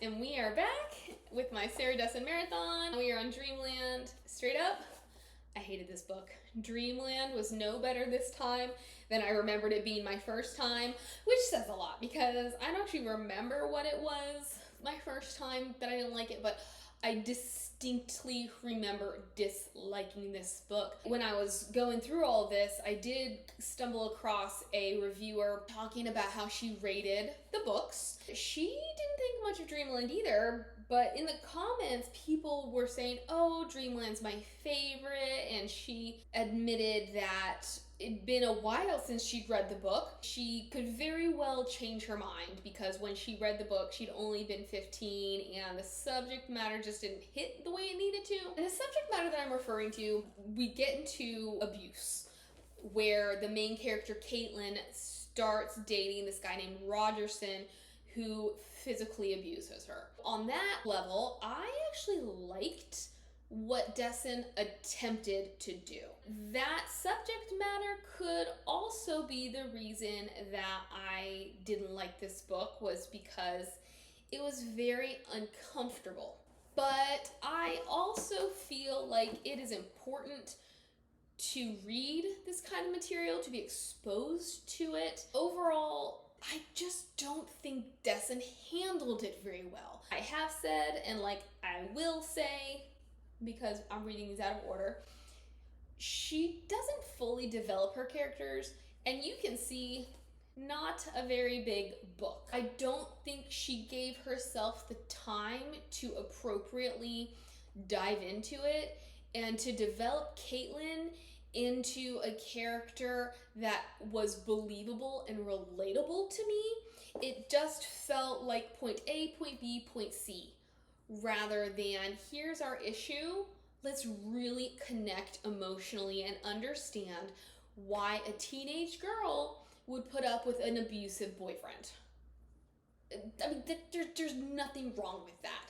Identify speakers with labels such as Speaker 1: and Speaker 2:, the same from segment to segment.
Speaker 1: and we are back with my Sarah Dessen marathon. We are on Dreamland. Straight up, I hated this book. Dreamland was no better this time than I remembered it being my first time, which says a lot because I don't actually remember what it was my first time that I didn't like it, but I distinctly remember disliking this book. When I was going through all this, I did stumble across a reviewer talking about how she rated the books. She didn't think much of Dreamland either, but in the comments, people were saying, oh, Dreamland's my favorite, and she admitted that it'd been a while since she'd read the book. She could very well change her mind because when she read the book, she'd only been 15 and the subject matter just didn't hit the way it needed to. And the subject matter that I'm referring to, we get into abuse, where the main character, Caitlin, starts dating this guy named Rogerson who physically abuses her. On that level, I actually liked what Dessen attempted to do. That subject matter could also be the reason that I didn't like this book, was because it was very uncomfortable. But I also feel like it is important to read this kind of material, to be exposed to it. Overall, I just don't think Dessen handled it very well. I have said, and like I will say, because I'm reading these out of order, she doesn't fully develop her characters, and you can see not a very big book. I don't think she gave herself the time to appropriately dive into it and to develop Caitlin into a character that was believable and relatable to me. It just felt like point A, point B, point C, rather than here's our issue, let's really connect emotionally and understand why a teenage girl would put up with an abusive boyfriend. I mean, there's nothing wrong with that.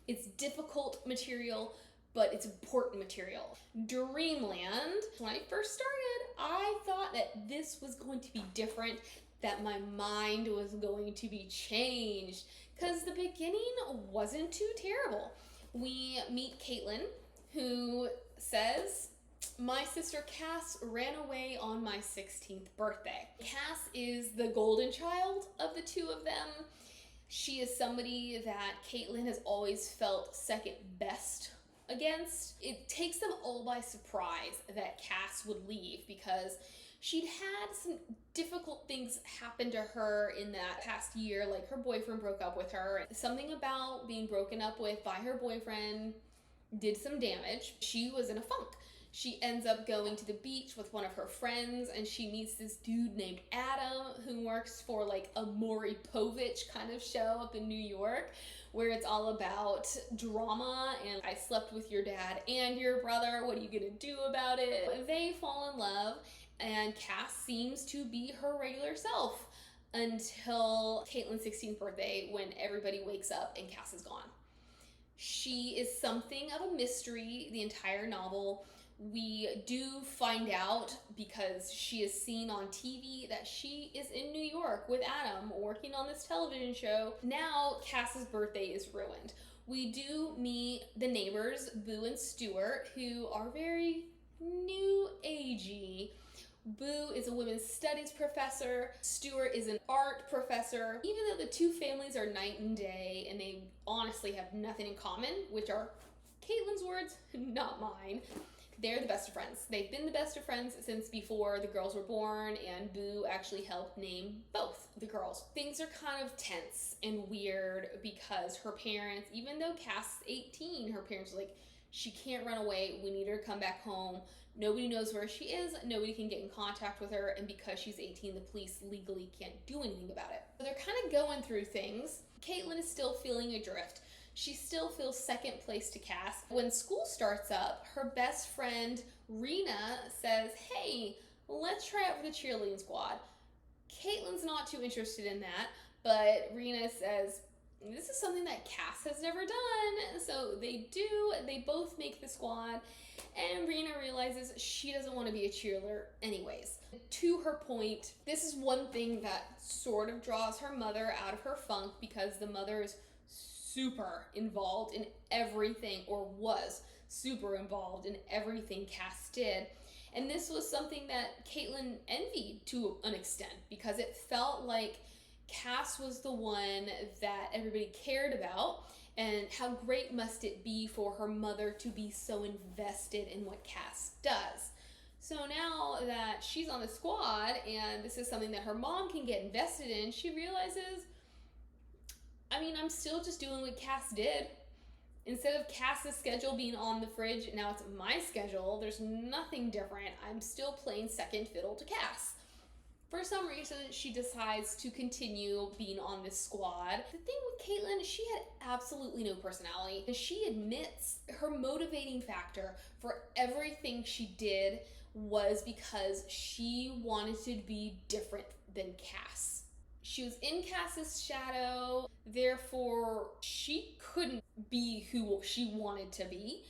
Speaker 1: It's difficult material, but it's important material. Dreamland, when I first started, I thought that this was going to be different, that my mind was going to be changed, because the beginning wasn't too terrible. We meet Caitlin, who says, my sister Cass ran away on my 16th birthday. Cass is the golden child of the two of them. She is somebody that Caitlin has always felt second best against. It takes them all by surprise that Cass would leave because she'd had some difficult things happen to her in that past year, like her boyfriend broke up with her. Something about being broken up with by her boyfriend did some damage. She was in a funk. She ends up going to the beach with one of her friends, and she meets this dude named Adam who works for like a Maury Povich kind of show up in New York, where it's all about drama and I slept with your dad and your brother, what are you gonna do about it? They fall in love, and Cass seems to be her regular self until Caitlin's 16th birthday, when everybody wakes up and Cass is gone. She is something of a mystery the entire novel. We do find out, because she is seen on TV, that she is in New York with Adam working on this television show. Now Cass's birthday is ruined. We do meet the neighbors, Boo and Stuart, who are very new agey. Boo is a women's studies professor. Stuart is an art professor. Even though the two families are night and day and they honestly have nothing in common, which are Caitlin's words, not mine, they're the best of friends. They've been the best of friends since before the girls were born, and Boo actually helped name both the girls. Things are kind of tense and weird because her parents, even though Cass is 18, her parents are like, she can't run away, we need her to come back home. Nobody knows where she is, nobody can get in contact with her, and because she's 18, the police legally can't do anything about it. So they're kind of going through things. Caitlin is still feeling adrift. She still feels second place to Cass. When school starts up, her best friend, Rena, says, hey, let's try out for the cheerleading squad. Caitlin's not too interested in that, but Rena says, this is something that Cass has never done. So they do, they both make the squad, and Rena realizes she doesn't want to be a cheerleader anyways. To her point, this is one thing that sort of draws her mother out of her funk, because the mother is super involved in everything, or was super involved in everything Cass did. And this was something that Caitlin envied to an extent, because it felt like Cass was the one that everybody cared about, and how great must it be for her mother to be so invested in what Cass does. So now that she's on the squad and this is something that her mom can get invested in, she realizes, I'm still just doing what Cass did. Instead of Cass's schedule being on the fridge, now it's my schedule. There's nothing different. I'm still playing second fiddle to Cass. For some reason, she decides to continue being on this squad. The thing with Caitlin, she had absolutely no personality. And she admits her motivating factor for everything she did was because she wanted to be different than Cass. She was in Cass's shadow, therefore she couldn't be who she wanted to be.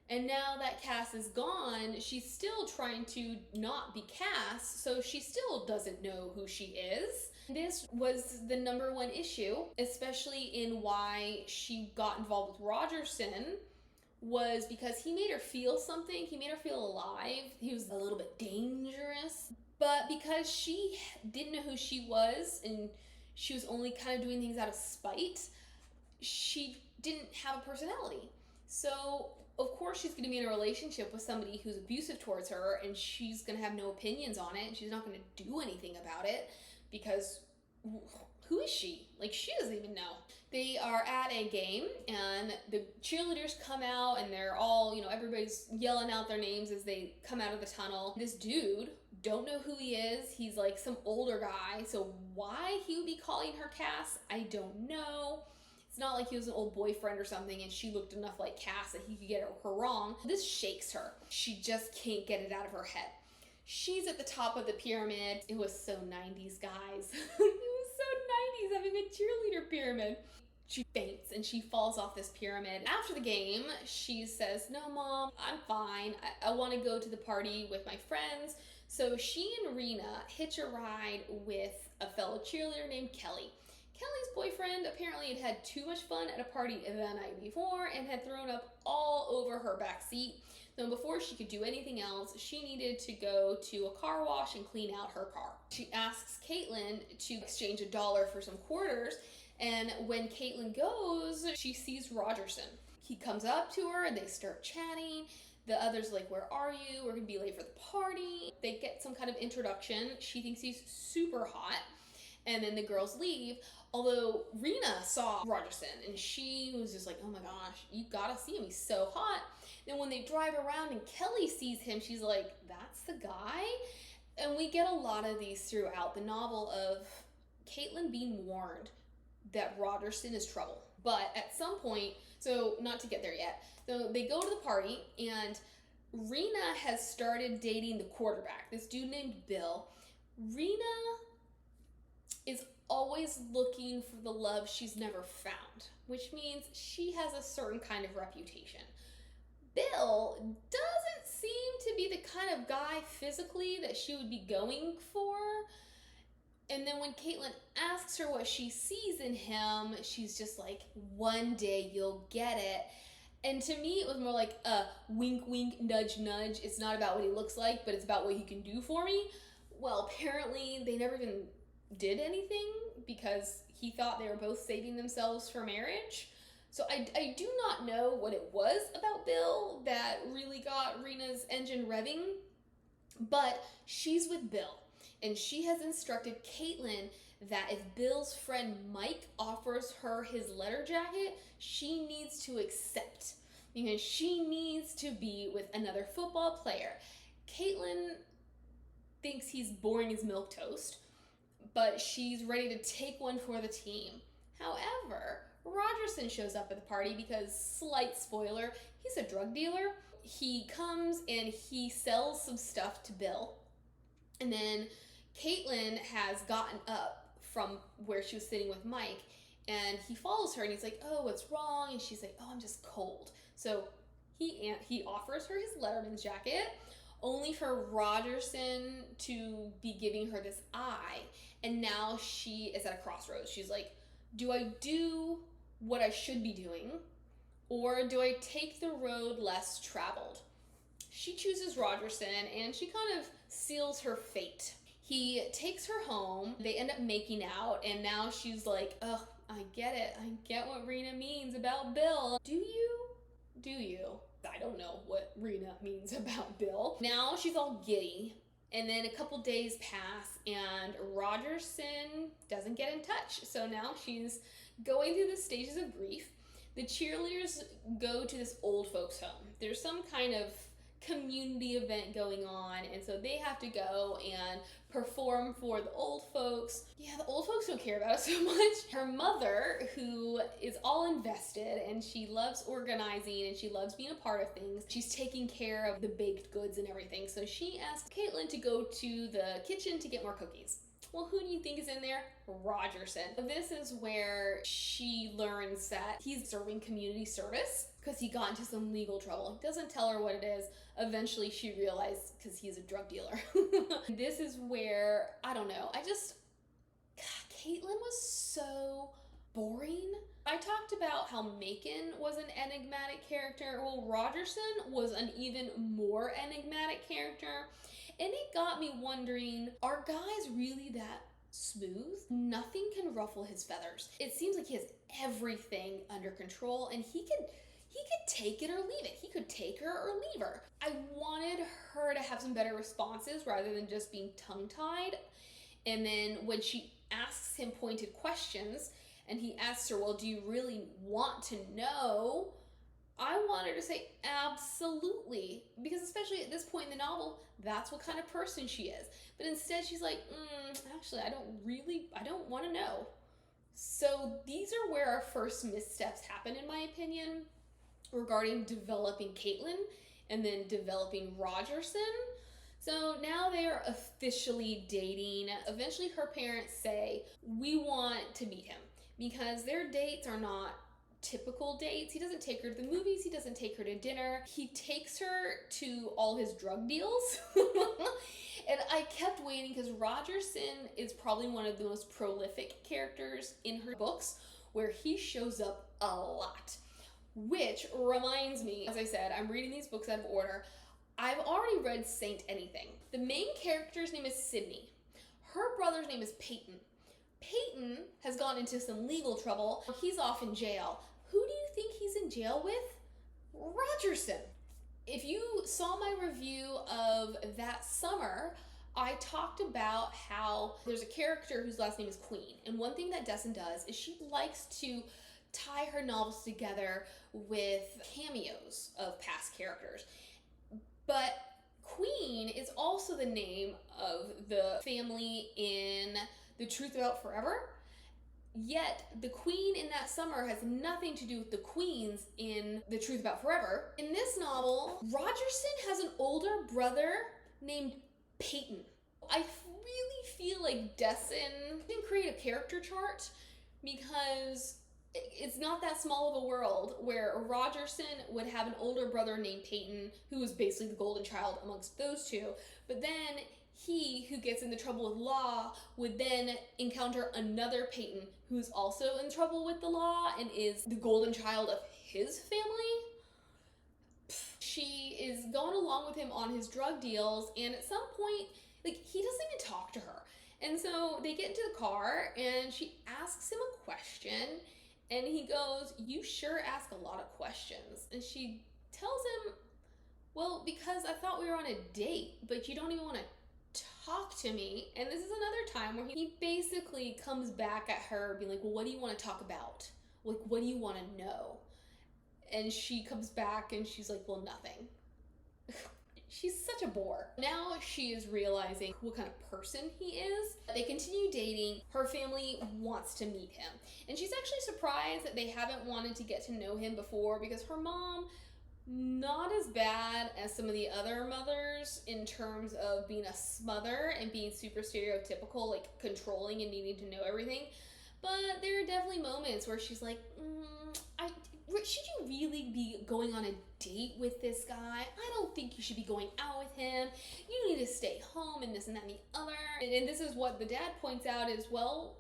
Speaker 1: And now that Cass is gone, she's still trying to not be Cass, so she still doesn't know who she is. This was the number one issue, especially in why she got involved with Rogerson, was because he made her feel something. He made her feel alive. He was a little bit dangerous. But because she didn't know who she was, and she was only kind of doing things out of spite, she didn't have a personality. So of course she's going to be in a relationship with somebody who's abusive towards her, and she's going to have no opinions on it, and she's not going to do anything about it, because who is she? Like, she doesn't even know. They are at a game, and the cheerleaders come out, and they're all, everybody's yelling out their names as they come out of the tunnel. This dude, don't know who he is. He's like some older guy, so why he would be calling her Cass, I don't know. It's not like he was an old boyfriend or something and she looked enough like Cass that he could get her wrong. This shakes her. She just can't get it out of her head. She's at the top of the pyramid. It was so 90s, guys. It was so 90s, having a cheerleader pyramid. She faints and she falls off this pyramid. After the game, she says, "No, Mom, I'm fine. I want to go to the party with my friends." So she and Rena hitch a ride with a fellow cheerleader named Kelly. Kelly's boyfriend apparently had had too much fun at a party the night before and had thrown up all over her backseat. So before she could do anything else, she needed to go to a car wash and clean out her car. She asks Caitlin to exchange $1 for some quarters, and when Caitlin goes, she sees Rogerson. He comes up to her and they start chatting. The others are like, "Where are you? We're gonna be late for the party." They get some kind of introduction. She thinks he's super hot. And then the girls leave, although Rena saw Rogerson and she was just like, "Oh my gosh, you gotta see him, he's so hot." Then when they drive around and Kelly sees him, she's like, "That's the guy?" And we get a lot of these throughout the novel of Caitlin being warned that Rogerson is trouble. But at some point, so not to get there yet, so they go to the party and Rena has started dating the quarterback, this dude named Bill. Rena is always looking for the love she's never found, which means she has a certain kind of reputation. Bill doesn't seem to be the kind of guy physically that she would be going for. And then when Caitlin asks her what she sees in him, she's just like, "One day you'll get it." And to me, it was more like a wink, wink, nudge, nudge. It's not about what he looks like, but it's about what he can do for me. Well, apparently they never even did anything because he thought they were both saving themselves for marriage. So I do not know what it was about Bill that really got Rena's engine revving, but she's with Bill. And she has instructed Caitlin that if Bill's friend Mike offers her his letter jacket, she needs to accept, because she needs to be with another football player. Caitlin thinks he's boring as milquetoast, but she's ready to take one for the team. However, Rogerson shows up at the party because, slight spoiler, he's a drug dealer. He comes and he sells some stuff to Bill. And then Caitlin has gotten up from where she was sitting with Mike, and he follows her and he's like, "Oh, what's wrong?" And she's like, "Oh, I'm just cold." So he offers her his Letterman's jacket, only for Rogerson to be giving her this eye. And now she is at a crossroads. She's like, do I do what I should be doing, or do I take the road less traveled? She chooses Rogerson, and she kind of seals her fate. He takes her home, they end up making out, and now she's like, ugh, I get it. I get what Rena means about Bill. Do you? Do you? I don't know what Rena means about Bill. Now she's all giddy, and then a couple days pass, and Rogerson doesn't get in touch. So now she's going through the stages of grief. The cheerleaders go to this old folks home. There's some kind of community event going on, and so they have to go and perform for the old folks. Yeah, the old folks don't care about it so much. Her mother, who is all invested and she loves organizing and she loves being a part of things, she's taking care of the baked goods and everything. So she asked Caitlin to go to the kitchen to get more cookies. Well, who do you think is in there? Rogerson. This is where she learns that he's serving community service because he got into some legal trouble. He doesn't tell her what it is. Eventually she realized because he's a drug dealer. This is where, I don't know, Caitlin was so boring. I talked about how Macon was an enigmatic character. Well, Rogerson was an even more enigmatic character. And it got me wondering, are guys really that smooth? Nothing can ruffle his feathers. It seems like he has everything under control, and he could take it or leave it. He could take her or leave her. I wanted her to have some better responses rather than just being tongue-tied. And then when she asks him pointed questions, and he asks her, well, do you really want to know? I want her to say absolutely, because especially at this point in the novel, that's what kind of person she is. But instead she's like, actually, I don't want to know. So these are where our first missteps happen, in my opinion, regarding developing Caitlin and then developing Rogerson. So now they are officially dating. Eventually her parents say, we want to meet him, because their dates are not typical dates. He doesn't take her to the movies. He doesn't take her to dinner. He takes her to all his drug deals. And I kept waiting because Rogerson is probably one of the most prolific characters in her books, where he shows up a lot. Which reminds me, as I said, I'm reading these books out of order. I've already read Saint Anything. The main character's name is Sydney. Her brother's name is Peyton. Peyton has gone into some legal trouble. He's off in jail. Who do you think he's in jail with? Rogerson. If you saw my review of That Summer, I talked about how there's a character whose last name is Queen. And one thing that Dessen does is she likes to tie her novels together with cameos of past characters. But Queen is also the name of the family in The Truth About Forever. Yet the queen in That Summer has nothing to do with the queens in The Truth About Forever. In this novel, Rogerson has an older brother named Peyton. I really feel like Dessen can create a character chart, because it's not that small of a world where Rogerson would have an older brother named Peyton, who was basically the golden child amongst those two, but then he, who gets into trouble with law, would then encounter another Peyton who's also in trouble with the law and is the golden child of his family. She is going along with him on his drug deals, and at some point, he doesn't even talk to her. And so they get into the car, and she asks him a question, and he goes, "You sure ask a lot of questions." And she tells him, "Well, because I thought we were on a date, but you don't even want to talk to me." And this is another time where he basically comes back at her being like, well, what do you want to talk about? What do you want to know? And she comes back and she's like, well, nothing. She's such a bore. Now she is realizing what kind of person he is. They continue dating. Her family wants to meet him. And she's actually surprised that they haven't wanted to get to know him before, because her mom, not as bad as some of the other mothers in terms of being a smother and being super stereotypical, controlling and needing to know everything. But there are definitely moments where she's like, should you really be going on a date with this guy? I don't think you should be going out with him. You need to stay home and this and that and the other. And this is what the dad points out is, well,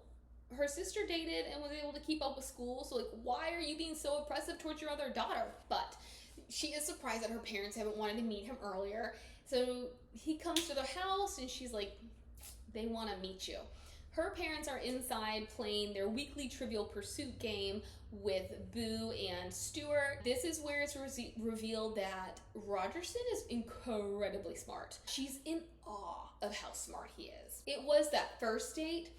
Speaker 1: her sister dated and was able to keep up with school, so like, why are you being so oppressive towards your other daughter? But she is surprised that her parents haven't wanted to meet him earlier. So he comes to their house and she's like, they want to meet you. Her parents are inside playing their weekly Trivial Pursuit game with Boo and Stuart. This is where it's revealed that Rogerson is incredibly smart. She's in awe of how smart he is. It was that first date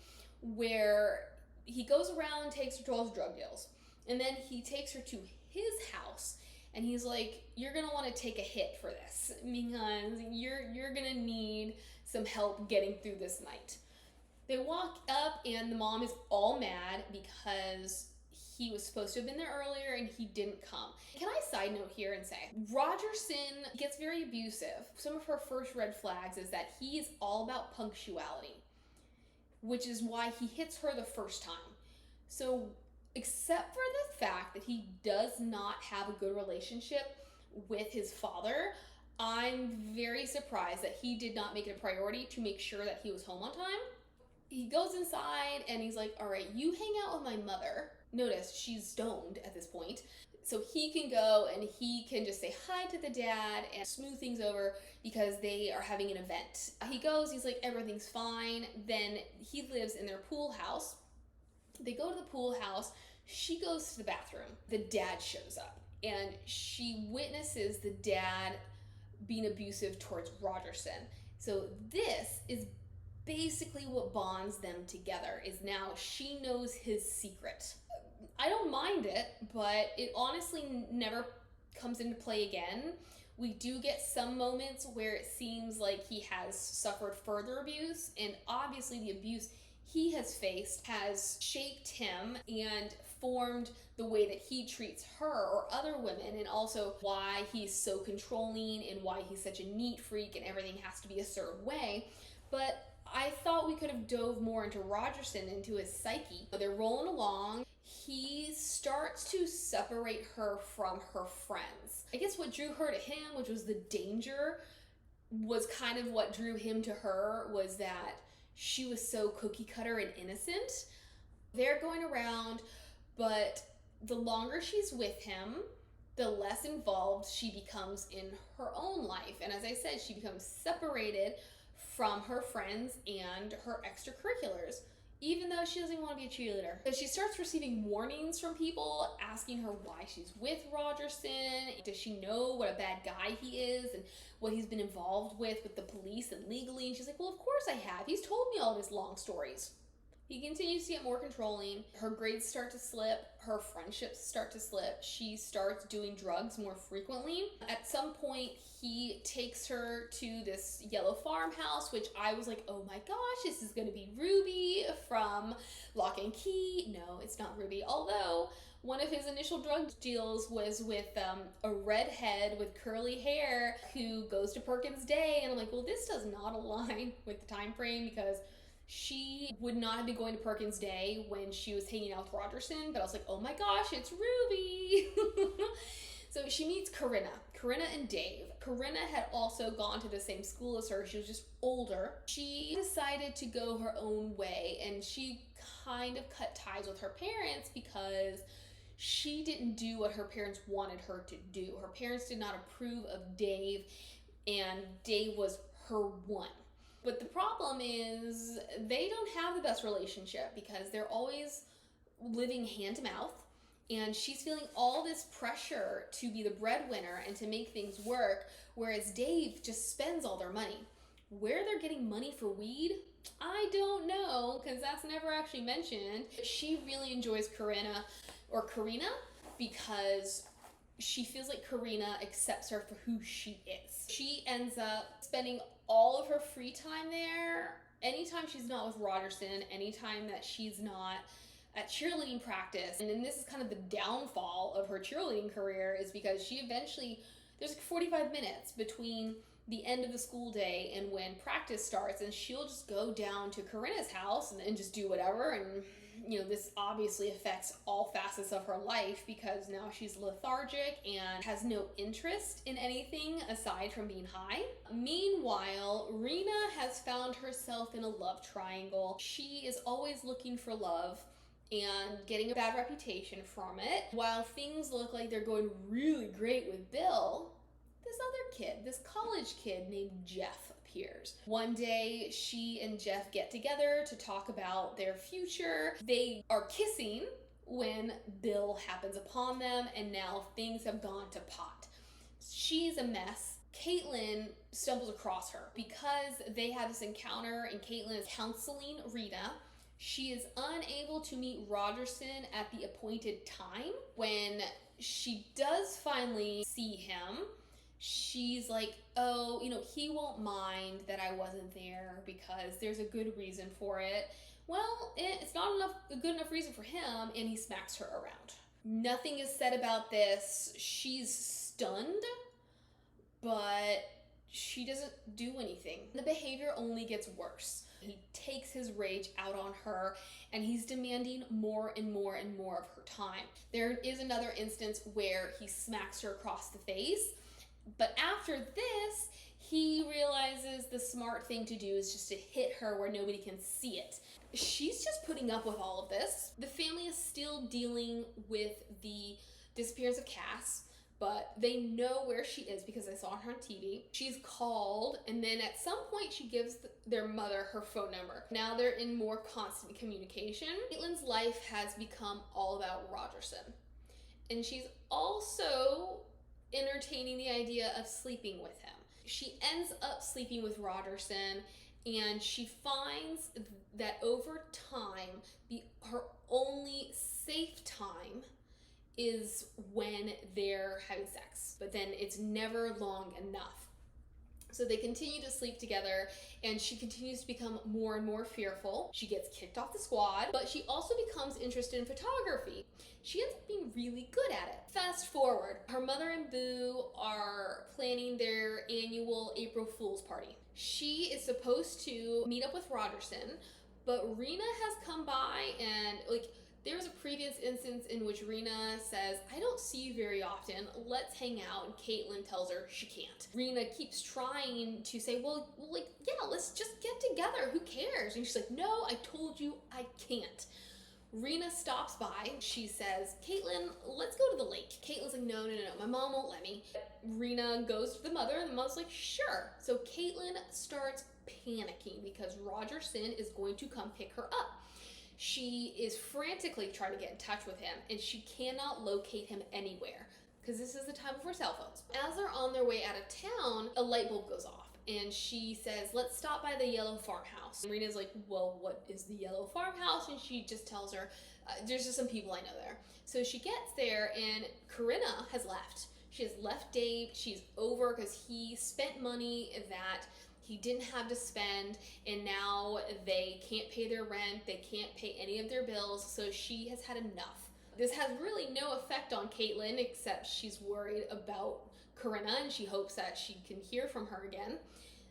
Speaker 1: where he goes around and takes her to all his drug deals. And then he takes her to his house and he's like, you're gonna want to take a hit for this because you're gonna need some help getting through this night. They walk up and the mom is all mad because he was supposed to have been there earlier and he didn't come. Can I side note here and say, Rogerson gets very abusive. Some of her first red flags is that he is all about punctuality, which is why he hits her the first time. So except for the fact that he does not have a good relationship with his father, I'm very surprised that he did not make it a priority to make sure that he was home on time. He goes inside and he's like, all right, you hang out with my mother. Notice she's stoned at this point. So he can go and he can just say hi to the dad and smooth things over because they are having an event. He goes, he's like, everything's fine. Then he lives in their pool house. They go to the pool house. She goes to the bathroom. The dad shows up and she witnesses the dad being abusive towards Rogerson. So this is basically what bonds them together, is now she knows his secret. I don't mind it, but it honestly never comes into play again. We do get some moments where it seems like he has suffered further abuse, and obviously the abuse he has faced has shaped him and formed the way that he treats her or other women, and also why he's so controlling and why he's such a neat freak and everything has to be a certain way. But I thought we could have dove more into Rogerson, into his psyche. They're rolling along. He starts to separate her from her friends. I guess what drew her to him, which was the danger, was kind of what drew him to her, was that she was so cookie cutter and innocent. They're going around, but the longer she's with him, the less involved she becomes in her own life. And as I said, she becomes separated from her friends and her extracurriculars, even though she doesn't want to be a cheerleader. But she starts receiving warnings from people asking her why she's with Rogerson. Does she know what a bad guy he is and what he's been involved with the police and legally? And she's like, well, of course I have. He's told me all his long stories. He continues to get more controlling. Her grades start to slip. Her friendships start to slip. She starts doing drugs more frequently. At some point, he takes her to this yellow farmhouse, which I was like, oh my gosh, this is going to be Ruby from Lock and Key. No, it's not Ruby. Although one of his initial drug deals was with a redhead with curly hair who goes to Perkins Day. And I'm like, well, this does not align with the time frame because she would not have been going to Perkins Day when she was hanging out with Rogerson, but I was like, oh my gosh, it's Ruby. So she meets Corinna and Dave. Corinna had also gone to the same school as her. She was just older. She decided to go her own way, and she kind of cut ties with her parents because she didn't do what her parents wanted her to do. Her parents did not approve of Dave, and Dave was her one. But the problem is they don't have the best relationship because they're always living hand to mouth, and she's feeling all this pressure to be the breadwinner and to make things work, whereas Dave just spends all their money. Where they're getting money for weed, I don't know, because that's never actually mentioned. She really enjoys Corinna because she feels like Corinna accepts her for who she is. She ends up spending all of her free time there. Anytime she's not with Rogerson, anytime that she's not at cheerleading practice. And then this is kind of the downfall of her cheerleading career, is because she eventually, there's like 45 minutes between the end of the school day and when practice starts, and she'll just go down to Corinna's house and just do whatever, and This obviously affects all facets of her life because now she's lethargic and has no interest in anything aside from being high. Meanwhile, Rena has found herself in a love triangle. She is always looking for love and getting a bad reputation from it. While things look like they're going really great with Bill, this other kid, this college kid named Jeff, appears. One day, she and Jeff get together to talk about their future. They are kissing when Bill happens upon them, and now things have gone to pot. She's a mess. Caitlin stumbles across her because they have this encounter, and Caitlin is counseling Rita. She is unable to meet Rogerson at the appointed time. When she does finally see him, she's like, oh, he won't mind that I wasn't there because there's a good reason for it. Well, it's not a good enough reason for him, and he smacks her around. Nothing is said about this. She's stunned, but she doesn't do anything. The behavior only gets worse. He takes his rage out on her, and he's demanding more and more and more of her time. There is another instance where he smacks her across the face, but after this, he realizes the smart thing to do is just to hit her where nobody can see it. She's just putting up with all of this. The family is still dealing with the disappearance of Cass, but they know where she is because they saw her on TV. She's called, and then at some point she gives their mother her phone number. Now they're in more constant communication. Caitlin's life has become all about Rogerson, and she's also entertaining the idea of sleeping with him. She ends up sleeping with Rogerson, and she finds that over time, her only safe time is when they're having sex, but then it's never long enough. So they continue to sleep together, and she continues to become more and more fearful. She gets kicked off the squad, but she also becomes interested in photography. She ends up being really good at it. Fast forward, her mother and Boo are planning their annual April Fool's party. She is supposed to meet up with Rogerson, but Rena has come by, and there was a previous instance in which Rena says, I don't see you very often, let's hang out, and Caitlin tells her she can't. Rena keeps trying to say, yeah, let's just get together, who cares? And she's like, no, I told you I can't. Rena stops by, she says, Caitlin, let's go to the lake. Caitlin's like, no, my mom won't let me. Rena goes to the mother, and the mother's like, sure. So Caitlin starts panicking because Rogerson is going to come pick her up. She is frantically trying to get in touch with him, and she cannot locate him anywhere because this is the time of her cell phones. As they're on their way out of town, a light bulb goes off, and she says, let's stop by the yellow farmhouse. And Rena's like, well, what is the yellow farmhouse? And she just tells her, there's just some people I know there. So she gets there, and Corinna has left. She has left Dave. She's over because he spent money that he didn't have to spend, and now they can't pay their rent, they can't pay any of their bills, so she has had enough. This has really no effect on Caitlin, except she's worried about Corinna, and she hopes that she can hear from her again.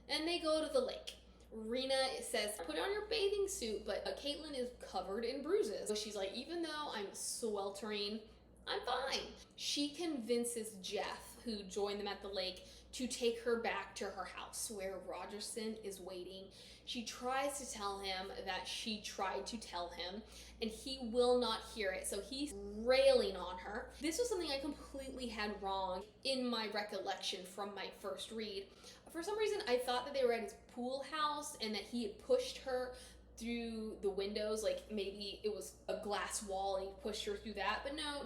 Speaker 1: And they go to the lake. Rena says, put on your bathing suit, but Caitlin is covered in bruises. So she's like, even though I'm sweltering, I'm fine. She convinces Jeff, who joined them at the lake, to take her back to her house where Rogerson is waiting. She tries to tell him that she tried to tell him, and he will not hear it, so he's railing on her. This was something I completely had wrong in my recollection from my first read. For some reason, I thought that they were at his pool house and that he had pushed her through the windows, like maybe it was a glass wall and he pushed her through that, but no.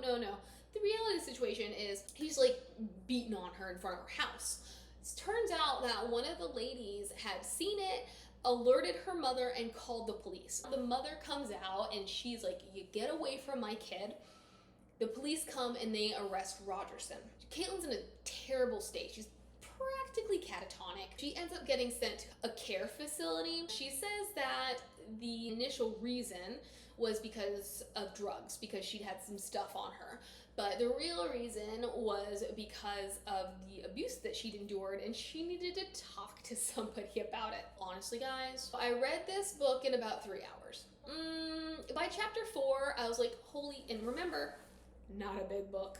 Speaker 1: The reality of the situation is he's beating on her in front of her house. It turns out that one of the ladies had seen it, alerted her mother, and called the police. The mother comes out and she's like, you get away from my kid. The police come and they arrest Rogerson. Caitlin's in a terrible state. She's practically catatonic. She ends up getting sent to a care facility. She says that the initial reason was because of drugs, because she'd had some stuff on her. But the real reason was because of the abuse that she'd endured, and she needed to talk to somebody about it. Honestly, guys, I read this book in about 3 hours. By chapter 4, I was like, holy, and remember, not a big book,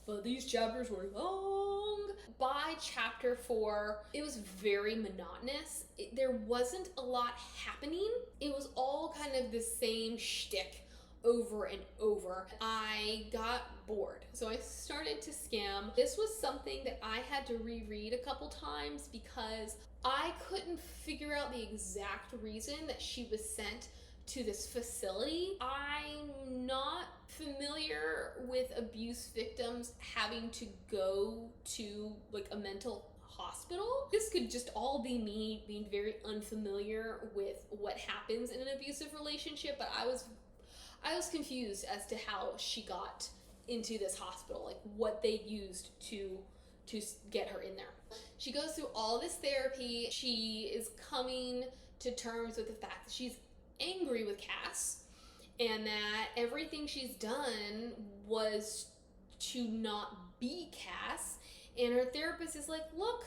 Speaker 1: but these chapters were long. By chapter 4, it was very monotonous. There wasn't a lot happening. It was all kind of the same shtick over and over. I got bored, so I started to skim. This was something that I had to reread a couple times because I couldn't figure out the exact reason that she was sent to this facility. I'm not familiar with abuse victims having to go to like a mental hospital. This could just all be me being very unfamiliar with what happens in an abusive relationship, but I was confused as to how she got into this hospital, like what they used to get her in there. She goes through all this therapy. She is coming to terms with the fact that she's angry with Cass and that everything she's done was to not be Cass. And her therapist is like, look,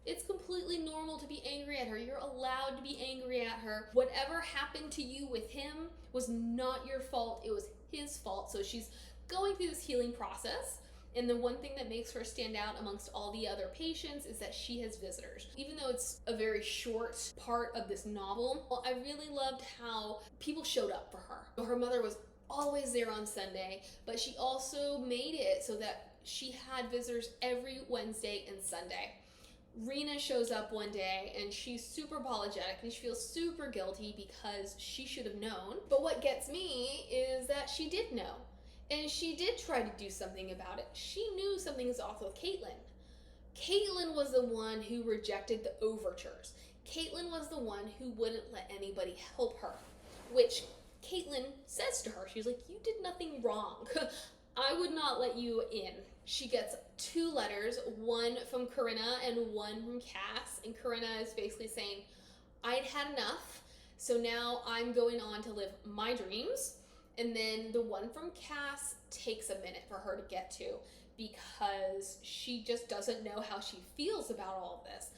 Speaker 1: it's completely normal to be angry at her. You're allowed to be angry at her. Whatever happened to you with him was not your fault. It was his fault. So she's going through this healing process. And the one thing that makes her stand out amongst all the other patients is that she has visitors. Even though it's a very short part of this novel, well, I really loved how people showed up for her. Her mother was always there on Sunday, but she also made it so that she had visitors every Wednesday and Sunday. Rena shows up one day and she's super apologetic and she feels super guilty because she should have known. But what gets me is that she did know. And she did try to do something about it. She knew something was off with Caitlin. Caitlin was the one who rejected the overtures. Caitlin was the one who wouldn't let anybody help her, which Caitlin says to her. She's like, you did nothing wrong. I would not let you in. She gets 2 letters, one from Corinna and one from Cass. And Corinna is basically saying, I'd had enough, so now I'm going on to live my dreams. And then the one from Cass takes a minute for her to get to because she just doesn't know how she feels about all of this.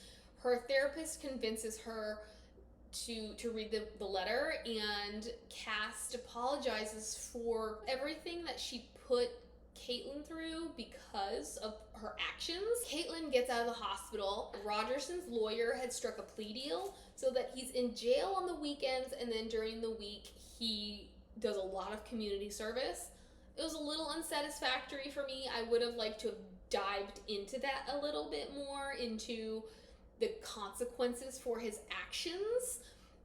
Speaker 1: Her therapist convinces her to read the letter, and Cass apologizes for everything that she put Caitlin through because of her actions. Caitlin gets out of the hospital. Rogerson's lawyer had struck a plea deal so that he's in jail on the weekends, and then during the week he does a lot of community service. It was a little unsatisfactory for me. I would have liked to have dived into that a little bit more, into the consequences for his actions.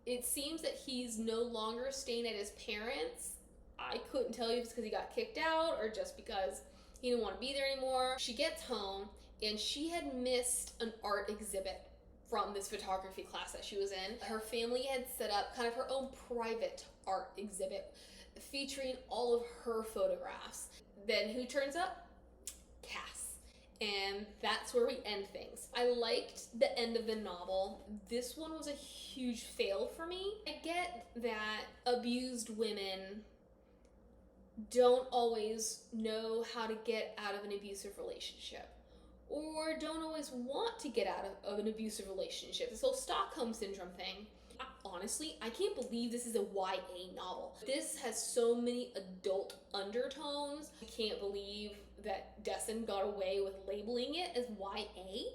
Speaker 1: It seems that he's no longer staying at his parents'. I couldn't tell you if it's because he got kicked out or just because he didn't want to be there anymore. She gets home and she had missed an art exhibit from this photography class that she was in. Her family had set up kind of her own private art exhibit featuring all of her photographs. Then who turns up? Cass. And that's where we end things. I liked the end of the novel. This one was a huge fail for me. I get that abused women don't always know how to get out of an abusive relationship, or don't always want to get out of an abusive relationship. This whole Stockholm Syndrome thing. Honestly, I can't believe this is a YA novel. This has so many adult undertones. I can't believe that Dessen got away with labeling it as YA.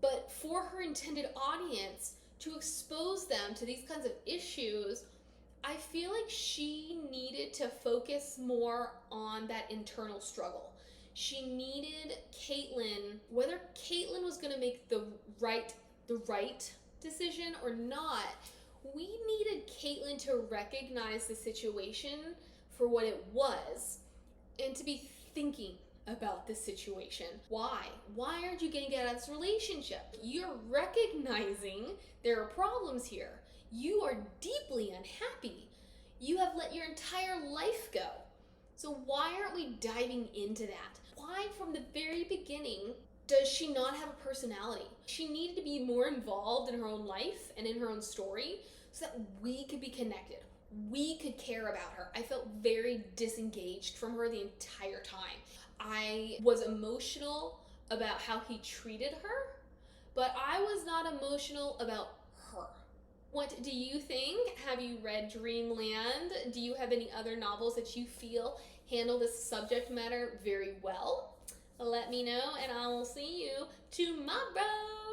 Speaker 1: But for her intended audience to expose them to these kinds of issues, I feel like she needed to focus more on that internal struggle. She needed Caitlin, whether Caitlin was going to make the right decision or not, we needed Caitlin to recognize the situation for what it was and to be thinking about the situation. Why? Why aren't you getting out of this relationship? You're recognizing there are problems here. You are deeply unhappy. You have let your entire life go. So why aren't we diving into that? Why from the very beginning does she not have a personality? She needed to be more involved in her own life and in her own story so that we could be connected. We could care about her. I felt very disengaged from her the entire time. I was emotional about how he treated her, but I was not emotional about her. What do you think? Have you read Dreamland? Do you have any other novels that you feel handle this subject matter very well? Let me know, and I will see you tomorrow.